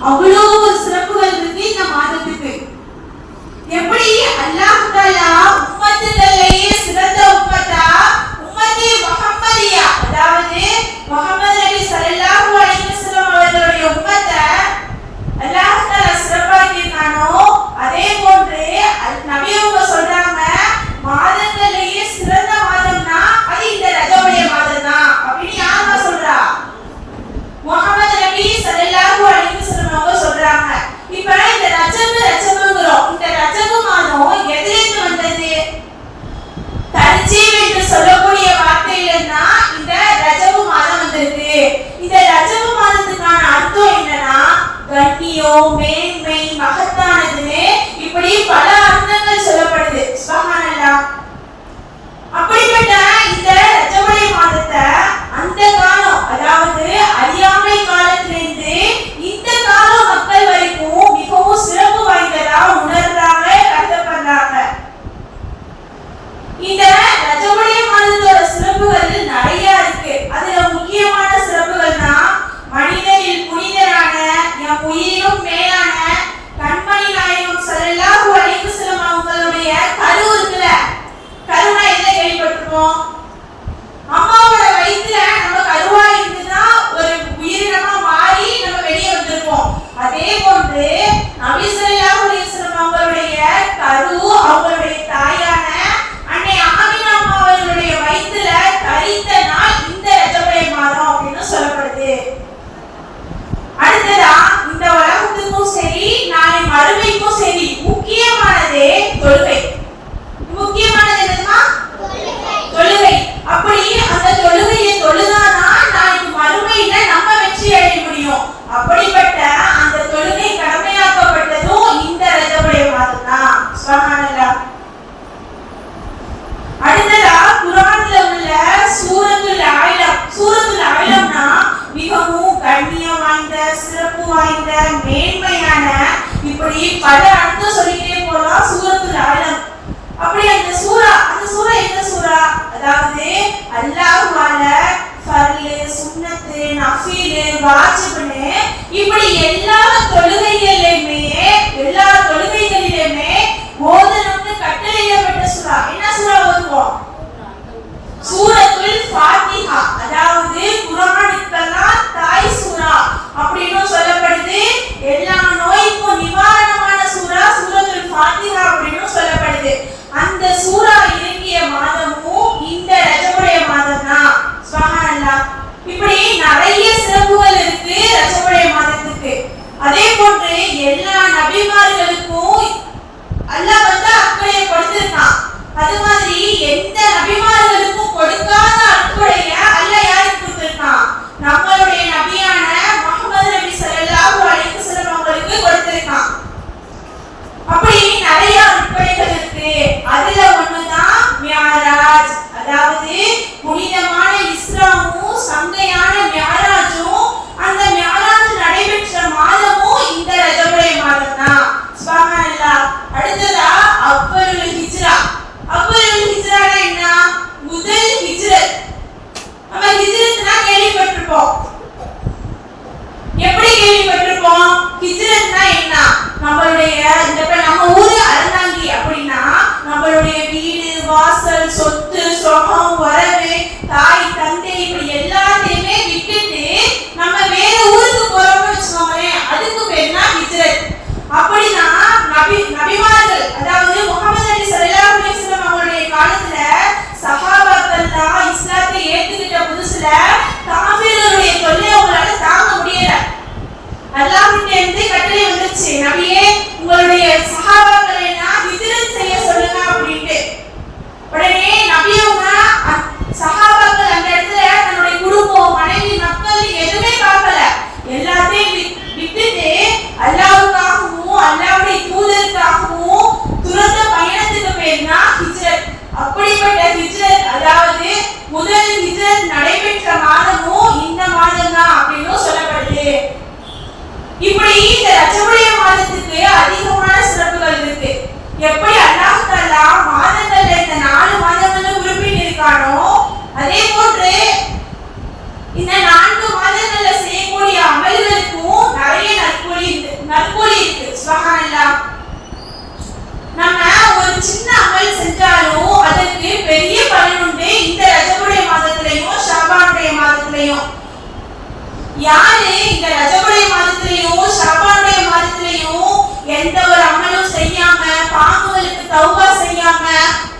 அவ்வளவு ஒரு சிறப்புகள் இருக்கு இந்த மாதத்துக்கு. எப்படி அல்லாஹ் தஆலா உம்மத்துகளிலேயே சிறந்த உம்மத்தா உம்மத்தி முஹம்மதியா, அதாவது முஹம்மது நபி ஸல்லல்லாஹு அலைஹி வஸல்லம் அவர்களுடைய உம்மத்தை அல்லாஹ் தஆலா சிறப்பாக்கினானோ, அதே போன்று நபி அவங்க சொல்றாங்க மாதங்களிலேயே சிறந்த மாதம்னா அது இந்த ரஜபுடைய மாதம் தான் அப்படின்னு யாரா சொல்றா? முஹம்மது நபி ஸல்லல்லாஹு அலைஹி வஸல்லம் அவங்க சொல்றாங்க. இப்ப இந்த ரஜபுங்கிறோம், இந்த ரஜபு மாதம் எதிலிருந்து வந்தது? தர்ஜீப் என்று சொல்லக்கூடிய வார்த்தையிலிருந்தா இந்த ரஜபு மாதம் வந்திருக்கு. இந்த ரஜபு மாதத்துக்கான அர்த்தம் என்னன்னா கண்ணியம், மேன்மை, மகத்தானதுன்னு இப்படி பல அர்த்தங்கள் சொல்லப்படுது. சுப்ஹானல்லாஹ். அப்படிப்பட்ட இந்த ரஜபுடைய மாதத்தை அந்த காலம், அதாவது அறியாமை காலத்திலிருந்து இந்த காலம் மக்கள் வரைக்கும் மிகவும் சிறப்பு வாய்ந்ததா உணர்றாங்க, கருதப்படுறாங்க. இந்த ரஜபுடைய மாதத்தோட சிறப்புகள் நிறைய இருக்கு. அதுல முக்கியமான சிறப்புகள்னா மனிதரில் புனிதரான என் உயிரிலும் மேலான கண்மணி நாயகம் ஸல்லல்லாஹு அலைஹி வஸல்லம் அவங்களுடைய கரு இருக்குல்ல, கருணை என்ன கேள்விப்பட்டிருப்போம்? அம்மாவோட வயிற்றுல நம்ம கருவா இருந்துன்னா ஒரு உயிரினமா மாறி நம்ம வெளியே வந்திருப்போம். அதே போன்று நபி ஸல்லல்லாஹு அலைஹி வஸல்லம் அவங்களுடைய கரு அவங்களுடைய தாயான அன்னை ஆமினா அம்மா அவர்களுடைய வயிற்றுல தரித்த நாள் இந்த ரஜபுடைய மாதம் அப்படின்னு சொல்லப்படுது. அடுத்ததா இந்த உலகத்துக்கும் சரி நாளை மறுமைக்கும் சரி முக்கியமானதே தொழுகை. முக்கியமானது என்னமா? தொழுகை. அப்படி அந்த தொழுகையை தொழுதாதான் நாளைக்கு மறுமையில நம்ம வெற்றி அடைய முடியும். அப்படிப்பட்ட அந்த தொழுகை கடமையாக்கப்பட்டதும் இந்த ரஜபுடைய மாதம் தான். சுப்ஹானல்லாஹ். அடுத்ததா குர்ஆன்ல உள்ள சூரத்துல் அலக். சூரத்துல் அலக்னா மிகவும் கண்ணியம் வாய்ந்த, சிறப்பு வாய்ந்த, மேன்மையான, இப்படி பல அர்த்தம் சொல்லிட்டே போலாம் சூரத்துல் அலக். அப்படி அந்த சூரா என்ன சூரா? அதாவது அல்லாஹ்வால ஃபர்லு, சுன்னத்து, நஃபீலு, வாஜிப்னு இப்படி எல்லா தொழுகைகளிலுமே ஓதணும்னு கட்டளையிடப்பட்ட சூரா. என்ன சூரா ஓதுவோம்? சூரத்துல் ஃபாத்திஹா. அதாவது குர்ஆனுக்கெல்லாம் தாய் சூரா அப்படின்னு சொல்லப்படுது. எல்லா நோய்க்கும் நிவாரணமான சூரா சூரத்துல் ஃபாத்திஹா அப்படின்னு சொல்லப்படுது. அந்த சூரா இறங்கிய மாதமும் இந்த ரஜபுடைய மாதம் தான். சுப்ஹானல்லாஹ். இப்படி நிறைய சிறப்புகள் இருக்கு ரஜபுடைய மாதத்துக்கு. அதே போன்று எல்லா நபிமார்களுக்கும் அல்லாஹ் அக்கறையை கொடுத்திருக்கான். அது மாதிரி எந்த நபிமார்களுக்கும் கொடுக்காத அக்கறையை அல்லாஹ் யாருக்கு கொடுத்திருக்கான்? நம்மளுடைய நபியான முஹம்மது நபி ஸல்லல்லாஹு அலைஹி வஸல்லம் அவங்களுக்கு கொடுத்திருக்கான். அப்படி நிறைய அற்புதங்கள் இருக்கு. அதுல ஒண்ணுதான் மியராஜ். அதாவது புனிதமான இஸ்ராமும் சங்கையான மியராஜும் அந்த மியராஜ் நடைபெற்ற மாதமும் இந்த ரஜபுடைய மாதம் தான். சுப்ஹானல்லாஹ். அடுத்ததா அவ்வலுல் ஹிஜ்ரா. அவ்வலுல் ஹிஜ்ரானா என்ன? முதல் ஹிஜ்ரத். நம்ம ஹிஜ்ரத்னா கேள்விப்பட்டிருப்போம். எப்படி கேள்விப்பட்டிருப்போம்? ஹிஜ்ரத்னா என்ன? நம்மளுடைய நம்ம ஊரு அறந்தாங்கி அப்படின்னா நம்மளுடைய வீடு, வாசல், சொத்து, சுகம், வரவு, தாய், தந்தை இப்படி எல்லாத்தையுமே விட்டுட்டு நம்ம வேற ஊருக்கு போறோம்னு வச்சுக்கோங்களேன், அதுக்கு பேர் தான் ஹிஜ்ரத். அப்படின்னா நபிமார்கள், அதாவது முஹம்மது நபி ஸல்லல்லாஹு அலைஹி வஸல்லம் அவங்களுடைய காலத்துல சஹாபாக்கள்லாம் இஸ்லாத்தை ஏத்துக்கிட்ட புதுசுல காஃபிர்களுடைய தொல்லை அவங்களால தாங்க முடியல. அல்லாஹ்விட்ட இருந்து கட்டளை வந்துச்சு, நபியே உங்களுடைய சஹாபாக்களை எல்லாம் ஹிஜ்ரத் செய்ய சொல்லுங்க அப்படின்ட்டு. உடனே நபி அவங்க சஹாபாக்கள் அந்த இடத்துல தன்னுடைய குடும்பம், மனைவி, மக்கள் எதுவுமே பார்க்கல. எல்லாத்தையும் விட்டுட்டு அல்லாஹ்வுக்காகவும் அல்லாஹ்வுடைய தூதருக்காகவும் துறந்த பயணத்துக்கு பேர் தான் ஹிஜ்ரத். அப்படிப்பட்ட ஹிஜ்ரத், அதாவது முதல் ஹிஜ்ரத் நடைபெற்ற மாதமும் இந்த மாதம் தான் அப்படின்னு சொல்லப்படுது. இப்படி இந்த ரஜபுடைய மாதத்துக்கு அதிகமான சிறப்புகள் இருக்கு. எப்படி அல்லாஹ் தஆலா மாதங்கள்ல இந்த 4 மாதங்களும் குறிப்பிட்டிருக்கானோ, அதே போன்று இந்த நற்கூலி இருக்கு. சுப்ஹானல்லாஹ். நம்ம ஒரு சின்ன அமல் செஞ்சாலும் அதற்கு பெரிய பலன் உண்டு இந்த ரஜபுடைய மாதத்திலையும் ஷாபானுடைய மாதத்திலையும். யாரு இந்த ரஜபுடைய மாதத்திலையும் ஷாபானுடைய மாதத்திலையும் எந்த ஒரு அமலும் செய்யாம, பாவங்களுக்கு தௌபா செய்யாம,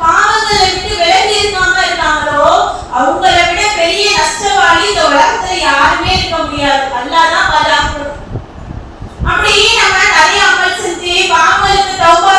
பாவங்களை விட்டு விலகி இருக்காங்களோ அவங்கள விட பெரிய நஷ்டவாளி இந்த உலகத்துல யாருமே இருக்க முடியாது. அல்லாஹ் தான் பாதுகாக்கணும். அப்படி நம்ம நிறைய அமல் செஞ்சு பாவங்களுக்கு தௌபா